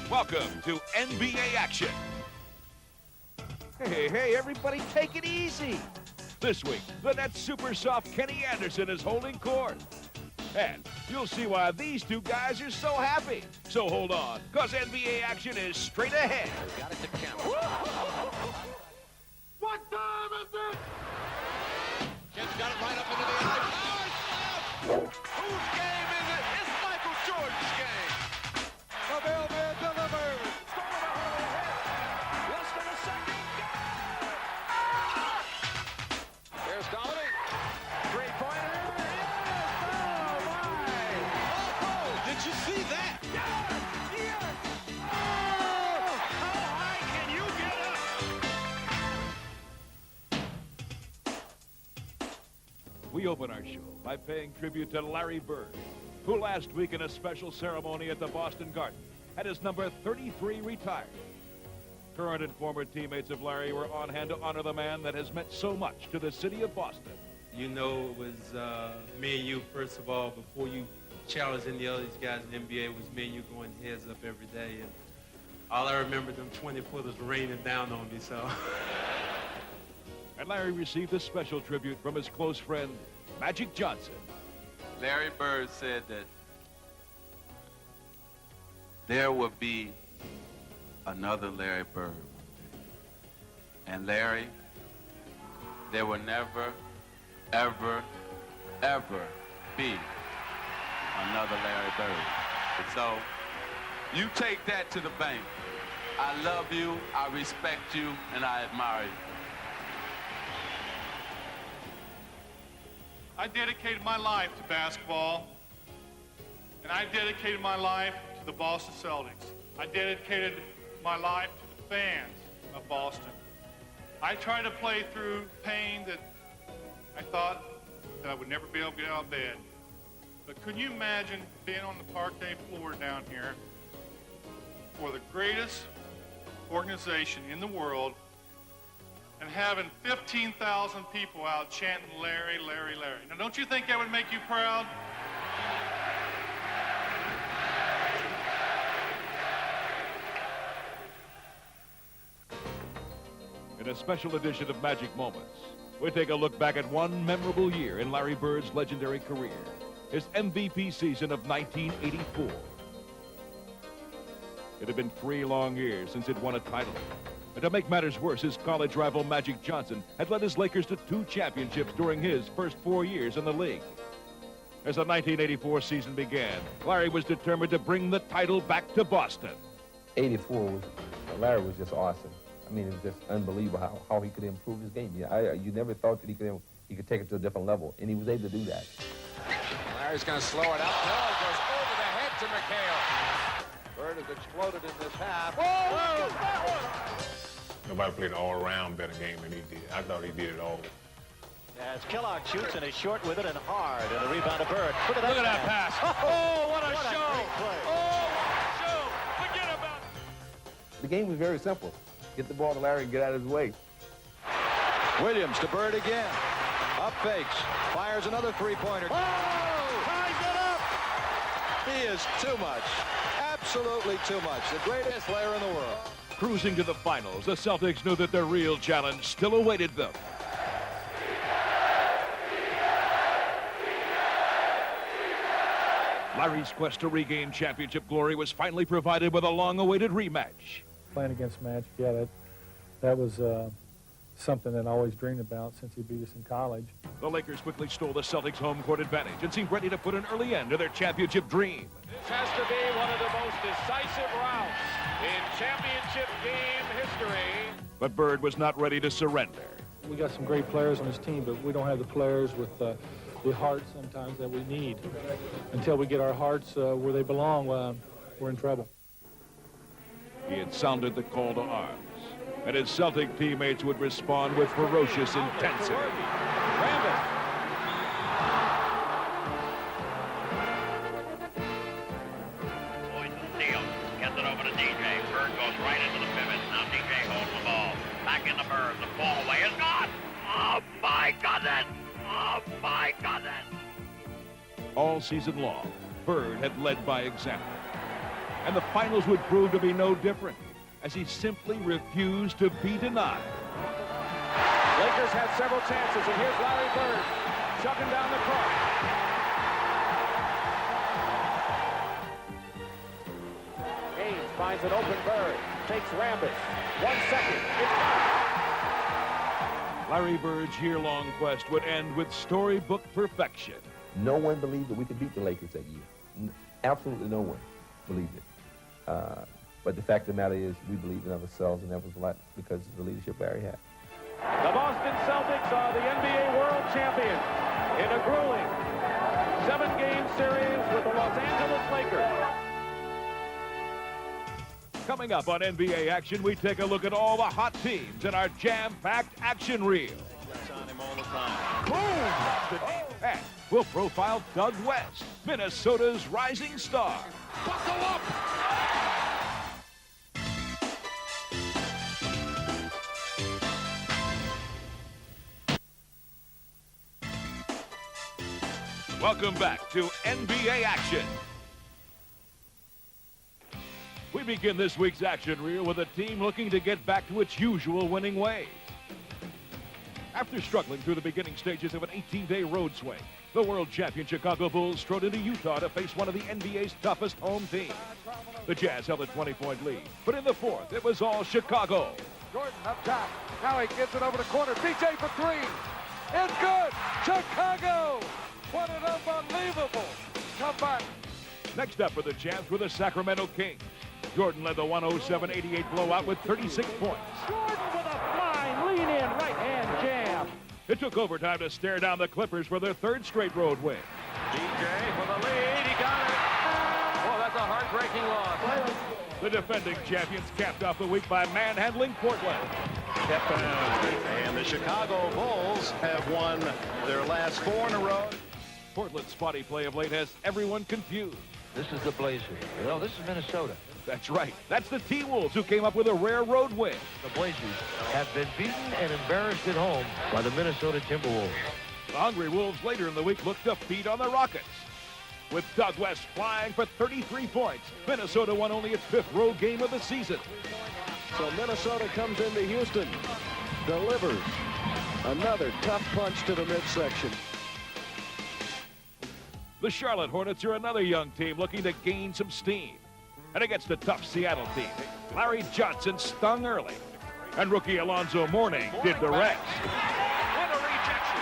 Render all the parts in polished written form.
Welcome to NBA Action. Hey, everybody take it easy. This week, the Nets super soft Kenny Anderson is holding court. And you'll see why these two guys are so happy. So hold on, because NBA Action is straight ahead. Got it to Kemp. What time is it? Kemp's got it right up into the eye. Power slam! Whose game is it? It's Michael Jordan's game. The mailman delivers. Stolen out of the head. Less than a second. There's Donovan. Three-pointer. Yes! Oh, did you see that? Yes! Oh! How high can you get up? We open our show by paying tribute to Larry Bird, who last week in a special ceremony at the Boston Garden had his number 33 retired. Current and former teammates of Larry were on hand to honor the man that has meant so much to the city of Boston. You know, it was me and you, first of all, before you challenged any of these guys in the NBA, it was me and you going heads up every day. And all I remember, them 20-footers raining down on me, so. And Larry received a special tribute from his close friend, Magic Johnson. Larry Bird said that there will be another Larry Bird one day. And Larry, there will never, ever, ever be another Larry Bird. So you take that to the bank. I love you, I respect you, and I admire you. I dedicated my life to basketball, and I dedicated my life to the Boston Celtics. I dedicated my life to the fans of Boston. I tried to play through pain that I thought that I would never be able to get out of bed. But could you imagine being on the parquet floor down here for the greatest organization in the world and having 15,000 people out chanting Larry, Larry, Larry? Now, don't you think that would make you proud? In a special edition of Magic Moments, we take a look back at one memorable year in Larry Bird's legendary career, his MVP season of 1984. It had been 3 long years since he'd won a title. And to make matters worse, his college rival Magic Johnson had led his Lakers to 2 championships during his first 4 years in the league. As the 1984 season began, Larry was determined to bring the title back to Boston. 84 Larry was just awesome. I mean, it was just unbelievable how he could improve his game. You never thought that he could take it to a different level, and he was able to do that. Larry's going to slow it up. No, it goes over the head to McHale. Bird has exploded in this half. Nobody played an all-around better game than he did. I thought he did it all. As Kellogg shoots and he's short with it and hard, and the rebound to Bird. Look at that pass. Oh, what a show. Oh, what a show. Forget about it. The game was very simple. Get the ball to Larry and get out of his way. Williams to Bird again. Up fakes. Fires another three-pointer. Oh! Ties it up! He is too much. Absolutely too much. The greatest player in the world. Cruising to the finals, the Celtics knew that their real challenge still awaited them. Larry's quest to regain championship glory was finally provided with a long-awaited rematch. Playing against Magic, yeah, that was something that I always dreamed about since he beat us in college. The Lakers quickly stole the Celtics' home court advantage and seemed ready to put an early end to their championship dream. This has to be one of the most decisive rounds in championship game history. But Bird was not ready to surrender. We got some great players on this team, but we don't have the players with the heart sometimes that we need. Until we get our hearts where they belong, we're in trouble. He had sounded the call to arms, and his Celtic teammates would respond with ferocious intensity. Boyd steals, gets it over to DJ. Bird goes right into the pivot. Now DJ holds the ball. Back in the Bird. The ball away is gone. Oh, my goodness. Oh, my goodness. All season long, Bird had led by example. And the finals would prove to be no different, as he simply refused to be denied. Lakers had several chances, and here's Larry Bird chugging down the court. Haynes finds an open Bird, takes Rambis. 1 second, it's gone. Larry Bird's year-long quest would end with storybook perfection. No one believed that we could beat the Lakers that year. Absolutely no one believed it. But the fact of the matter is, we believed in ourselves, and that was a lot because of the leadership Larry had. The Boston Celtics are the NBA World Champions in a grueling 7-game series with the Los Angeles Lakers. Coming up on NBA Action, we take a look at all the hot teams in our jam-packed action reel. Boom! And we'll profile Doug West, Minnesota's rising star. Buckle up! Welcome back to NBA Action. We begin this week's action reel with a team looking to get back to its usual winning ways. After struggling through the beginning stages of an 18-day road swing, the world champion Chicago Bulls strode into Utah to face one of the NBA's toughest home teams. The Jazz held a 20-point lead, but in the fourth, it was all Chicago. Jordan up top. Now he gives it over the corner. DJ for three. It's good. Chicago. What an unbelievable comeback. Next up for the champs were the Sacramento Kings. Jordan led the 107-88 blowout with 36 points. Jordan with a fine lean-in right-hand jam. It took overtime to stare down the Clippers for their third straight road win. DJ for the lead. He got it. Oh, that's a heartbreaking loss. The defending champions capped off the week by manhandling Portland. Step down. And the Chicago Bulls have won their last 4 in a row. Portland's spotty play of late has everyone confused. This is the Blazers. You know, this is Minnesota. That's right. That's the T-Wolves who came up with a rare road win. The Blazers have been beaten and embarrassed at home by the Minnesota Timberwolves. The Hungry Wolves later in the week looked to feed on the Rockets. With Doug West flying for 33 points, Minnesota won only its 5th road game of the season. So Minnesota comes into Houston, delivers another tough punch to the midsection. The Charlotte Hornets are another young team looking to gain some steam. And against the tough Seattle team, Larry Johnson stung early. And rookie Alonzo Mourning did the rest. What a rejection.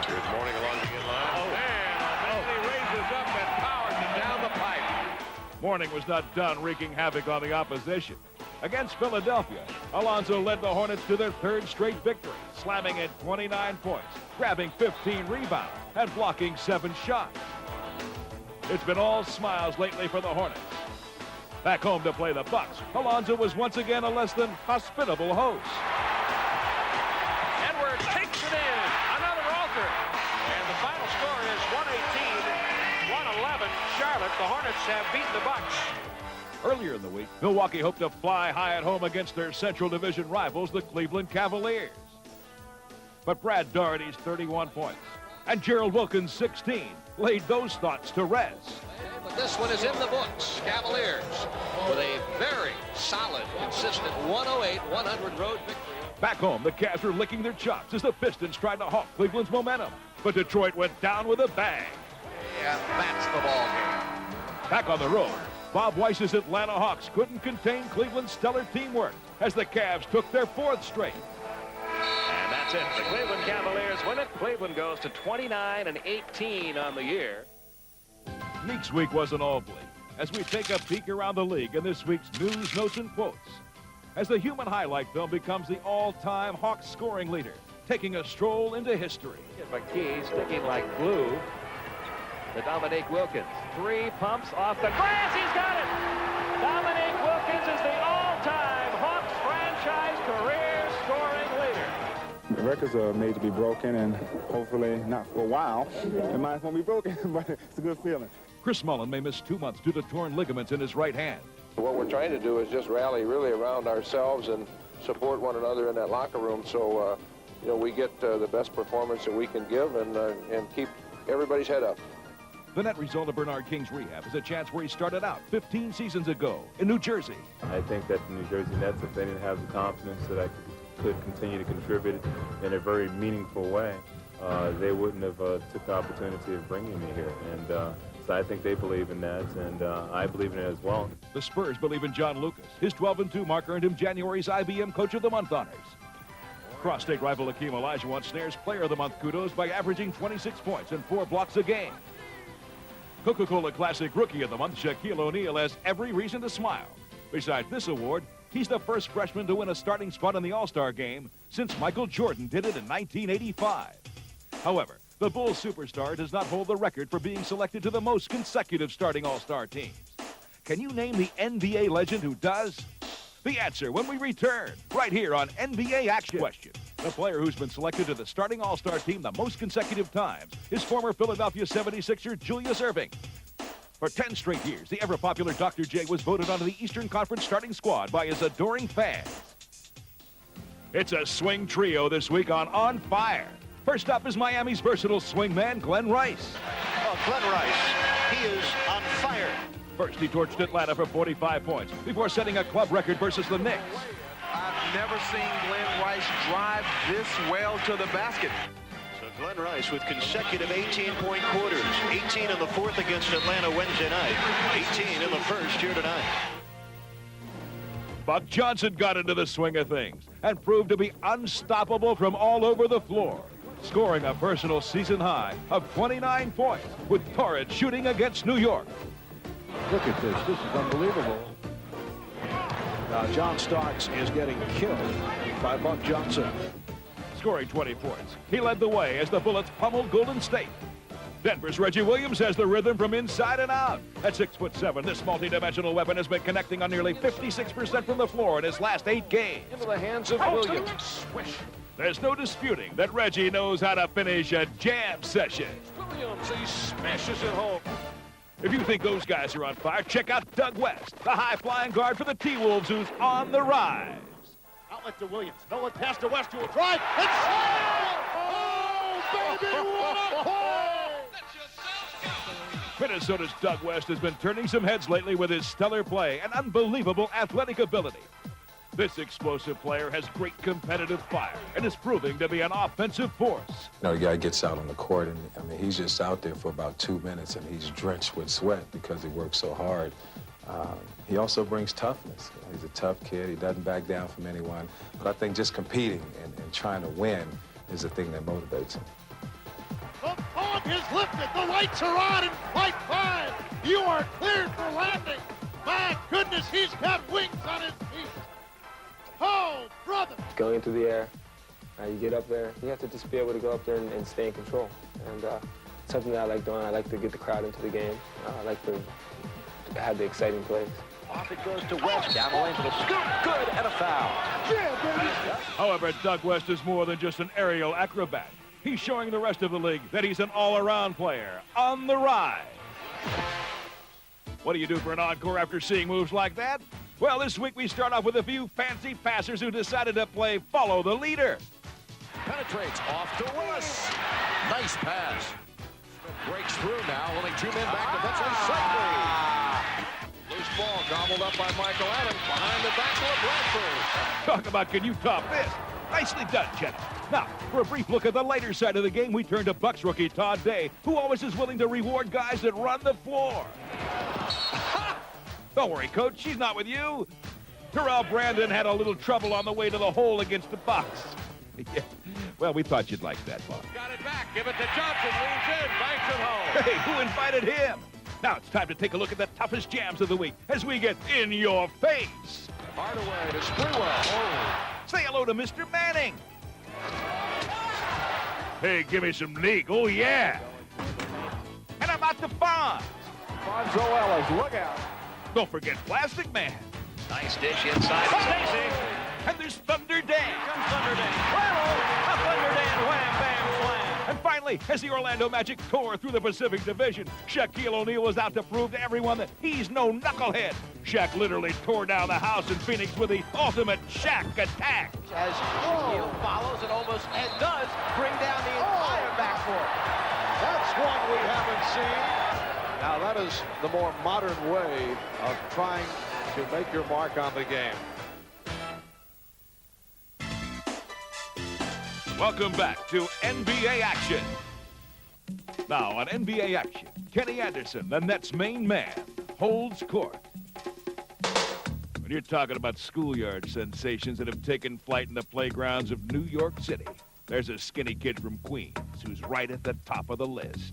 Good morning along the inline. Oh, man, he raises up and powers it down the pipe. Mourning was not done wreaking havoc on the opposition. Against Philadelphia, Alonzo led the Hornets to their 3rd straight victory, slamming in 29 points, grabbing 15 rebounds, and blocking 7 shots. It's been all smiles lately for the Hornets. Back home to play the Bucks, Alonzo was once again a less than hospitable host. Edwards takes it in. Another alter. And the final score is 118-111. Charlotte, the Hornets have beaten the Bucks. Earlier in the week, Milwaukee hoped to fly high at home against their Central Division rivals, the Cleveland Cavaliers. But Brad Daugherty's 31 points and Gerald Wilkins' 16 laid those thoughts to rest. But this one is in the books. Cavaliers with a very solid, consistent 108-100 road victory. Back home, the Cavs were licking their chops as the Pistons tried to halt Cleveland's momentum. But Detroit went down with a bang. Yeah, that's the ball game. Back on the road, Bob Weiss's Atlanta Hawks couldn't contain Cleveland's stellar teamwork as the Cavs took their 4th straight. And that's it. The Cleveland Cavaliers win it. Cleveland goes to 29-18 on the year. Next week wasn't all bleak as we take a peek around the league in this week's news, notes, and quotes. As the human highlight film becomes the all-time Hawks scoring leader, taking a stroll into history. McKee sticking like glue to Dominique Wilkins. 3 pumps off the glass. He's got it. Dominique Wilkins is the all-time Hawks franchise career scoring leader. The records are made to be broken, and hopefully not for a while. It might as well be broken, but it's a good feeling. Chris Mullin may miss 2 months due to torn ligaments in his right hand. What we're trying to do is just rally really around ourselves and support one another in that locker room so, we get the best performance that we can give and keep everybody's head up. The net result of Bernard King's rehab is a chance where he started out 15 seasons ago in New Jersey. I think that the New Jersey Nets, if they didn't have the confidence that I could continue to contribute in a very meaningful way, they wouldn't have took the opportunity of bringing me here. And so I think they believe in that, and I believe in it as well. The Spurs believe in John Lucas. His 12-2 mark earned him January's IBM Coach of the Month honors. Cross-state rival Akeem Olajuwon snares Player of the Month kudos by averaging 26 points and 4 blocks a game. Coca-Cola Classic Rookie of the Month, Shaquille O'Neal, has every reason to smile. Besides this award, he's the first freshman to win a starting spot in the All-Star game since Michael Jordan did it in 1985. However, the Bulls superstar does not hold the record for being selected to the most consecutive starting All-Star teams. Can you name the NBA legend who does? The answer when we return, right here on NBA Action Question. The player who's been selected to the starting All-Star team the most consecutive times is former Philadelphia 76er Julius Erving. For 10 straight years, the ever-popular Dr. J was voted onto the Eastern Conference starting squad by his adoring fans. It's a swing trio this week on Fire. First up is Miami's versatile swingman, Glenn Rice. Oh, Glenn Rice, he is on fire. First, he torched Atlanta for 45 points before setting a club record versus the Knicks. I've never seen Glenn Rice drive this well to the basket. So Glenn Rice with consecutive 18-point quarters. 18 in the fourth against Atlanta Wednesday night. 18 in the first here tonight. Buck Johnson got into the swing of things and proved to be unstoppable from all over the floor, scoring a personal season high of 29 points with torrid shooting against New York. Look at this. This is unbelievable. Now John Starks is getting killed by Buck Johnson. Scoring 20 points, he led the way as the Bullets pummeled Golden State. Denver's Reggie Williams has the rhythm from inside and out. At 6'7", this multi-dimensional weapon has been connecting on nearly 56% from the floor in his last 8 games. Into the hands of Williams. Swish. There's no disputing that Reggie knows how to finish a jam session. Williams, he smashes it home. If you think those guys are on fire, check out Doug West, the high-flying guard for the T-Wolves, who's on the rise. Outlet to Williams. Nolan pass to West, who will drive. It's oh, baby, what a play! Minnesota's Doug West has been turning some heads lately with his stellar play and unbelievable athletic ability. This explosive player has great competitive fire and is proving to be an offensive force. You know, the guy gets out on the court, and I mean, he's just out there for about 2 minutes, and he's drenched with sweat because he works so hard. He also brings toughness. He's a tough kid. He doesn't back down from anyone. But I think just competing and trying to win is the thing that motivates him. The fog is lifted. The lights are on in flight 5. You are cleared for landing. My goodness, he's got wings on his feet. Oh, brother. Going into the air, you get up there, you have to just be able to go up there and stay in control. And something that I like doing. I like to get the crowd into the game. I like to have the exciting plays. Off it goes to West, down the lane for the scoop, good, and a foul. Yeah, baby. However, Doug West is more than just an aerial acrobat. He's showing the rest of the league that he's an all-around player on the rise. What do you do for an encore after seeing moves like that? Well, this week we start off with a few fancy passers who decided to play follow the leader. Penetrates off to Willis. Nice pass. Breaks through now, only 2 men back defensively safely. Loose ball gobbled up by Michael Adams behind the back of Bradford. Talk about can you top this? Nicely done, Chet. Now, for a brief look at the lighter side of the game, we turn to Bucks rookie Todd Day, who always is willing to reward guys that run the floor. Don't worry, Coach, she's not with you. Terrell Brandon had a little trouble on the way to the hole against the Bucks. Yeah. Well, we thought you'd like that, Bob. Got it back. Give it to Johnson. Leans in. Banks it home. Hey, who invited him? Now it's time to take a look at the toughest jams of the week as we get in your face. Hardaway to Sprewell. Oh. Say hello to Mr. Manning. Hey, give me some league. Oh, yeah. And I'm out to Fonz. Fonzo Ellis, look out. Don't forget Plastic Man. Nice dish inside Stacey. And there's Thunder Dan. Here comes Thunder Dan. Whammo! A Thunder Dan. Wham, bam, slam. And finally, as the Orlando Magic tore through the Pacific Division, Shaquille O'Neal was out to prove to everyone that he's no knucklehead. Shaq literally tore down the house in Phoenix with the ultimate Shaq attack. As Shaquille follows and does bring down the entire backcourt. That's one we haven't seen. Now, that is the more modern way of trying to make your mark on the game. Welcome back to NBA action. Now on NBA action, Kenny Anderson, the Nets' main man, holds court. When you're talking about schoolyard sensations that have taken flight in the playgrounds of New York City, there's a skinny kid from Queens who's right at the top of the list.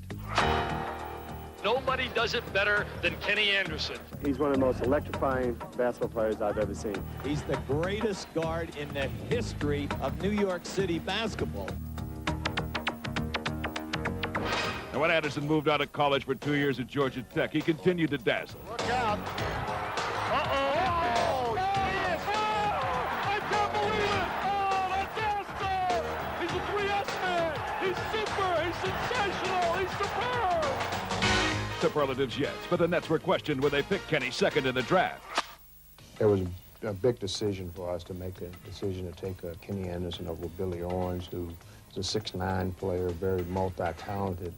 Nobody does it better than Kenny Anderson. He's one of the most electrifying basketball players I've ever seen. He's the greatest guard in the history of New York City basketball. And when Anderson moved out of college for 2 years at Georgia Tech, he continued to dazzle. Look out. Oh, yes! Oh, I can't believe it! Oh, that's Alistair! He's a 3S man! He's super! He's sensational! He's superb! Superlatives, yes, but the Nets were questioned when they picked Kenny second in the draft. There was a big decision for us to make a decision to take Kenny Anderson over Billy Owens, who is a 6'9" player, very multi-talented.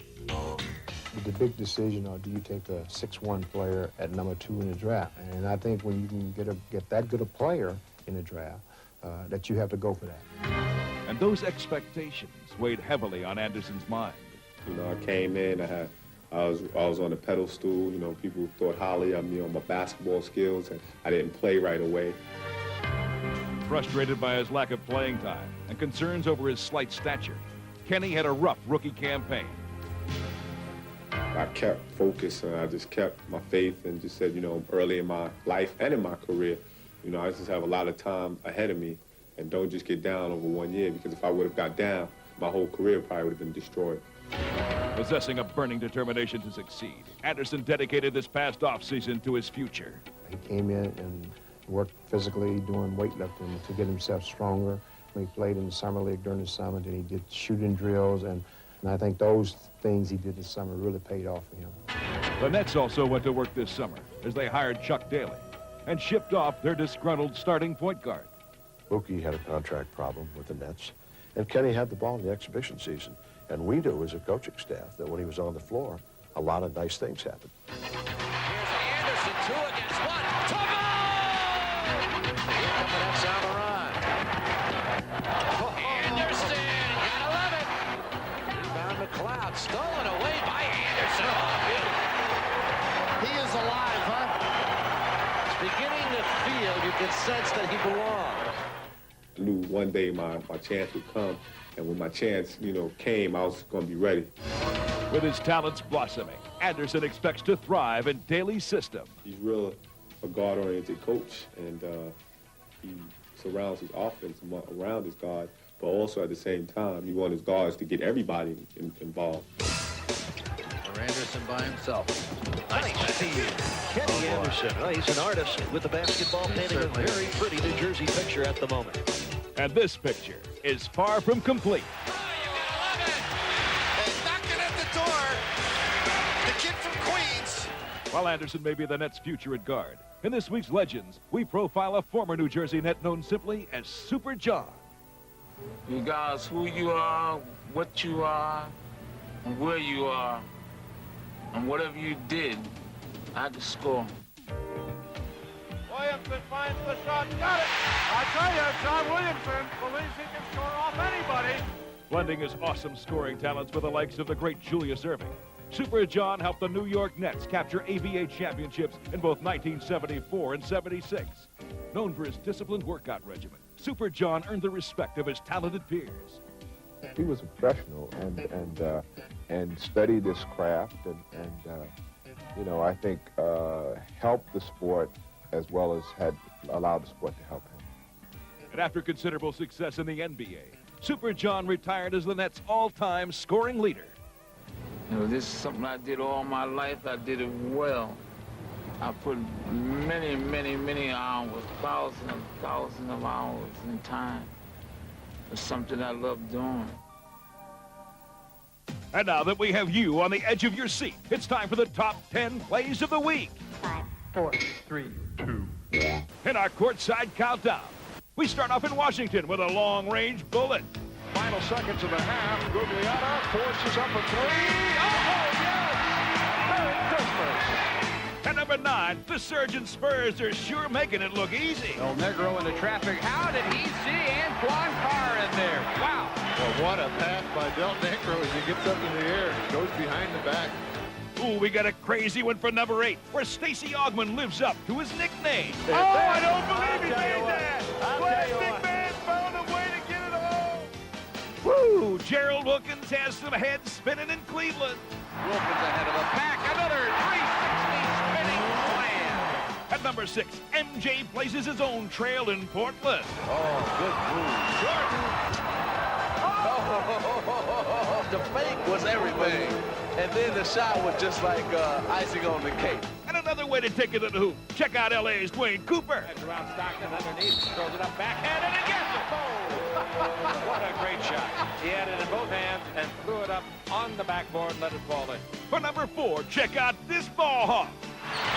The big decision, or do you take a 6'1" player at number 2 in the draft? And I think when you can get that good a player in the draft, that you have to go for that. And those expectations weighed heavily on Anderson's mind. You know, I came in, I was on a pedal stool. You know, people thought highly of me on my basketball skills, and I didn't play right away. Frustrated by his lack of playing time and concerns over his slight stature, Kenny had a rough rookie campaign. I kept focused, and I just kept my faith and just said, you know, early in my life and in my career, you know, I just have a lot of time ahead of me, and don't just get down over 1 year, because if I would have got down, my whole career probably would have been destroyed. Possessing a burning determination to succeed, Anderson dedicated this past offseason to his future. He came in and worked physically, doing weightlifting to get himself stronger. He played in the summer league during the summer, and he did shooting drills, and I think those things he did this summer really paid off for him. The Nets also went to work this summer as they hired Chuck Daly and shipped off their disgruntled starting point guard. Mookie had a contract problem with the Nets, and Kenny had the ball in the exhibition season. And we knew as a coaching staff that when he was on the floor, a lot of nice things happened. Here's Anderson, 2 against 1. To go! That's on the run. Anderson, gotta love it. Rebound McLeod, stolen away by Anderson. Oh, beautiful. He is alive, huh? It's beginning to feel, you can sense that he belongs. I knew one day my chance would come, and when my chance, you know, came, I was going to be ready. With his talents blossoming, Anderson expects to thrive in Daly's system. He's really a guard-oriented coach, and he surrounds his offense around his guard, but also at the same time, he wants his guards to get everybody involved. For Anderson by himself. Nice steal. Kenny Anderson, he's an artist with the basketball, painting a very pretty New Jersey picture at the moment. And this picture is far from complete. Knocking at the door. The kid from Queens. While Anderson may be the Nets' future at guard, in this week's Legends, we profile a former New Jersey Net known simply as Super John. You guys, who you are, what you are, and where you are, and whatever you did, I had to score. Williamson finds the shot, got it! I tell you, John Williamson believes he can score off anybody. Blending his awesome scoring talents with the likes of the great Julius Erving, Super John helped the New York Nets capture ABA championships in both 1974 and 76. Known for his disciplined workout regimen, Super John earned the respect of his talented peers. He was a professional and studied this craft and you know, I think helped the sport as well as had allowed the sport to help him. And after considerable success in the NBA, Super John retired as the Nets' all-time scoring leader. You know, this is something I did all my life. I did it well. I put many, many, many hours, thousands of hours in time. It's something I love doing. And now that we have you on the edge of your seat, it's time for the top 10 plays of the week. 5, 4, 3, 2, 1. In our courtside countdown, we start off in Washington with a long-range bullet. Final seconds of the half. Gugliotta forces up a 3. Oh, yes! Very different. number 9, the Surgeon Spurs are sure making it look easy. El Negro into traffic. How did he see Antoine Carr in there? Wow. Well, what a pass by Del Negro as he gets up in the air and goes behind the back. Ooh, we got a crazy one for number 8, where Stacey Augmon lives up to his nickname. Oh, I don't believe he made that. Plastic Man found a way to get it home. Woo! Gerald Wilkins has some heads spinning in Cleveland. Wilkins ahead of the pack. Another 360 spinning slam. At number 6, MJ places his own trail in Portland. Oh, good move. Jordan. Oh, the fake was everything. And then the shot was just like icing on the cake. And another way to take it to the hoop. Check out LA's Dwayne Cooper. That's around Stockton underneath. Throws it up backhand and it gets it. Oh! What a great shot. He had it in both hands and threw it up on the backboard and let it fall in. For number 4, check out this ball hawk.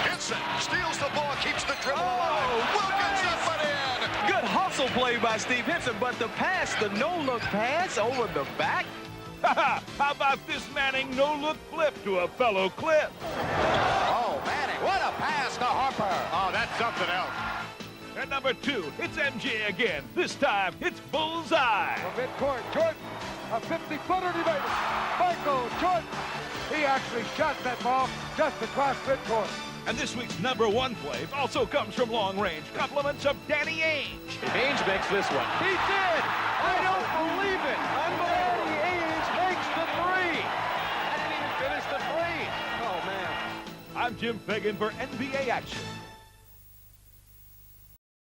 Henson steals the ball, keeps the dribble alive. Wilkins up and in. Good hustle play by Steve Henson, but the pass, the no-look pass over the back. How about this Manning no-look flip to a fellow Clip? Oh, Manning, what a pass to Harper. Oh, that's something else. At number 2, it's MJ again. This time, it's bullseye. From midcourt, Jordan, a 50-footer he made it. Michael Jordan, he actually shot that ball just across midcourt. And this week's number 1 play also comes from long range. Compliments of Danny Ainge. Ainge makes this one. He did. I don't believe it. Danny Ainge makes the 3. I didn't even finish the 3. Oh, man. I'm Jim Fagan for NBA Action.